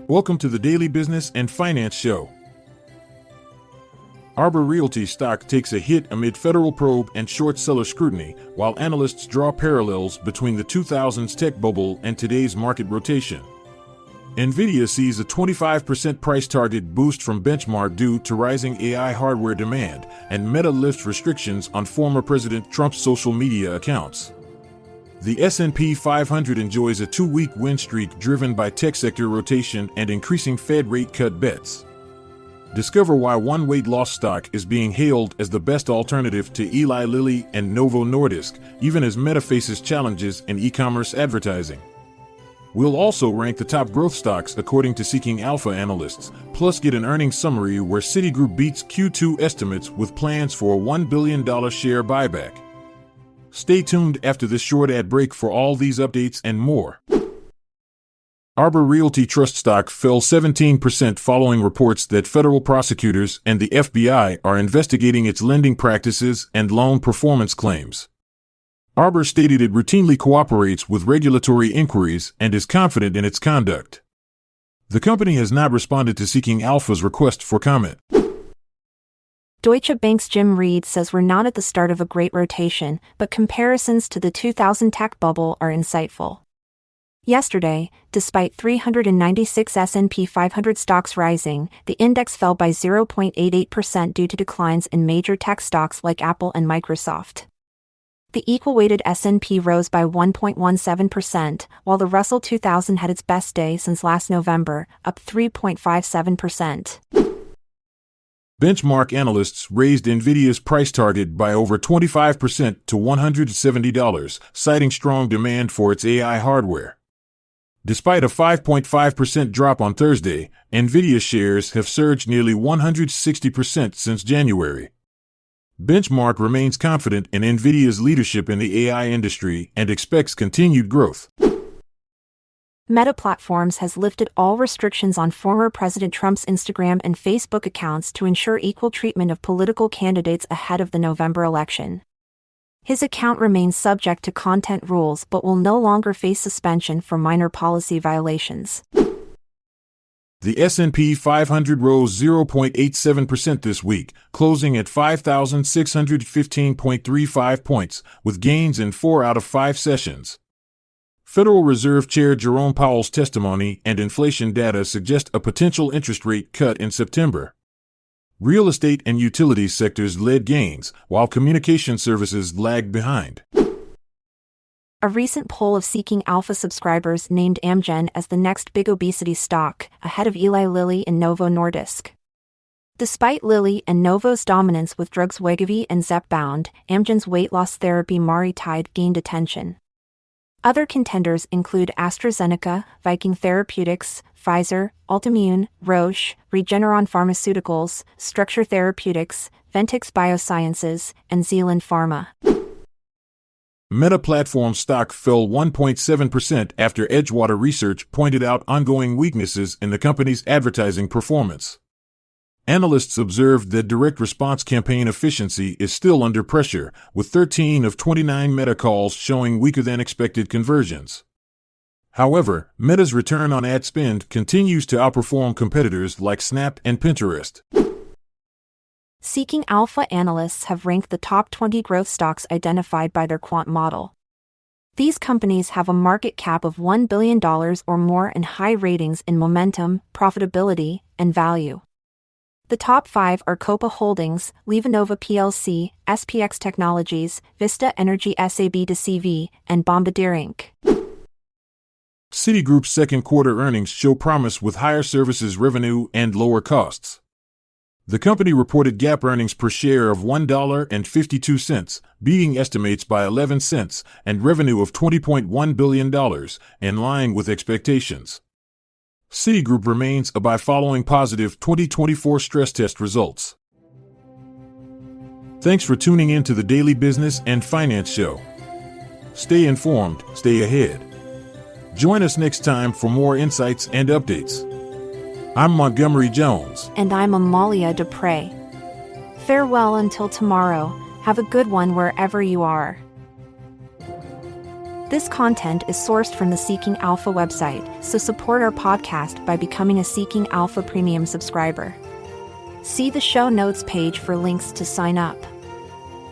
Welcome to the Daily Business and Finance Show. Arbor Realty stock takes a hit amid federal probe and short seller scrutiny, while analysts draw parallels between the 2000s tech bubble and today's market rotation. Nvidia sees a 25% price target boost from benchmark due to rising AI hardware demand, and Meta lifts restrictions on former President Trump's social media accounts. The S&P 500 enjoys a 2-week win streak driven by tech sector rotation and increasing Fed rate cut bets. Discover why one weight loss stock is being hailed as the best alternative to Eli Lilly and Novo Nordisk, even as Meta faces challenges in e-commerce advertising. We'll also rank the top growth stocks according to Seeking Alpha analysts, plus get an earnings summary where Citigroup beats Q2 estimates with plans for a $1 billion share buyback. Stay tuned after this short ad break for all these updates and more. Arbor Realty Trust stock fell 17% following reports that federal prosecutors and the FBI are investigating its lending practices and loan performance claims. Arbor stated it routinely cooperates with regulatory inquiries and is confident in its conduct. The company has not responded to Seeking Alpha's request for comment. Deutsche Bank's Jim Reed says we're not at the start of a great rotation, but comparisons to the 2000 tech bubble are insightful. Yesterday, despite 396 S&P 500 stocks rising, the index fell by 0.88% due to declines in major tech stocks like Apple and Microsoft. The equal-weighted S&P rose by 1.17%, while the Russell 2000 had its best day since last November, up 3.57%. Benchmark analysts raised Nvidia's price target by over 25% to $170, citing strong demand for its AI hardware. Despite a 5.5% drop on Thursday, Nvidia shares have surged nearly 160% since January. Benchmark remains confident in Nvidia's leadership in the AI industry and expects continued growth. Meta Platforms has lifted all restrictions on former President Trump's Instagram and Facebook accounts to ensure equal treatment of political candidates ahead of the November election. His account remains subject to content rules but will no longer face suspension for minor policy violations. The S&P 500 rose 0.87% this week, closing at 5,615.35 points, with gains in 4 out of 5 sessions. Federal Reserve Chair Jerome Powell's testimony and inflation data suggest a potential interest rate cut in September. Real estate and utilities sectors led gains, while communication services lagged behind. A recent poll of Seeking Alpha subscribers named Amgen as the next big obesity stock, ahead of Eli Lilly and Novo Nordisk. Despite Lilly and Novo's dominance with drugs Wegovy and Zepbound, Amgen's weight loss therapy MariTide gained attention. Other contenders include AstraZeneca, Viking Therapeutics, Pfizer, Altimmune, Roche, Regeneron Pharmaceuticals, Structure Therapeutics, Ventyx Biosciences, and Zealand Pharma. Meta Platforms stock fell 1.7% after Edgewater Research pointed out ongoing weaknesses in the company's advertising performance. Analysts observed that direct response campaign efficiency is still under pressure, with 13 of 29 Meta calls showing weaker than expected conversions. However, Meta's return on ad spend continues to outperform competitors like Snap and Pinterest. Seeking Alpha analysts have ranked the top 20 growth stocks identified by their quant model. These companies have a market cap of $1 billion or more and high ratings in momentum, profitability, and value. The top 5 are Copa Holdings, LivaNova plc, SPX Technologies, Vista Energy SAB de CV, and Bombardier Inc. Citigroup's second quarter earnings show promise with higher services revenue and lower costs. The company reported GAAP earnings per share of $1.52, beating estimates by 11 cents, and revenue of $20.1 billion, in line with expectations. Citigroup remains a buy following positive 2024 stress test results. Thanks for tuning in to the Daily Business and Finance Show. Stay informed, stay ahead. Join us next time for more insights and updates. I'm Montgomery Jones. And I'm Amalia Dupre. Farewell until tomorrow. Have a good one wherever you are. This content is sourced from the Seeking Alpha website, so support our podcast by becoming a Seeking Alpha Premium subscriber. See the show notes page for links to sign up.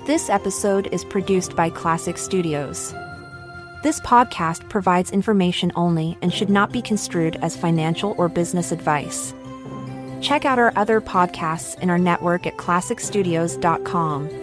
This episode is produced by Classic Studios. This podcast provides information only and should not be construed as financial or business advice. Check out our other podcasts in our network at classicstudios.com.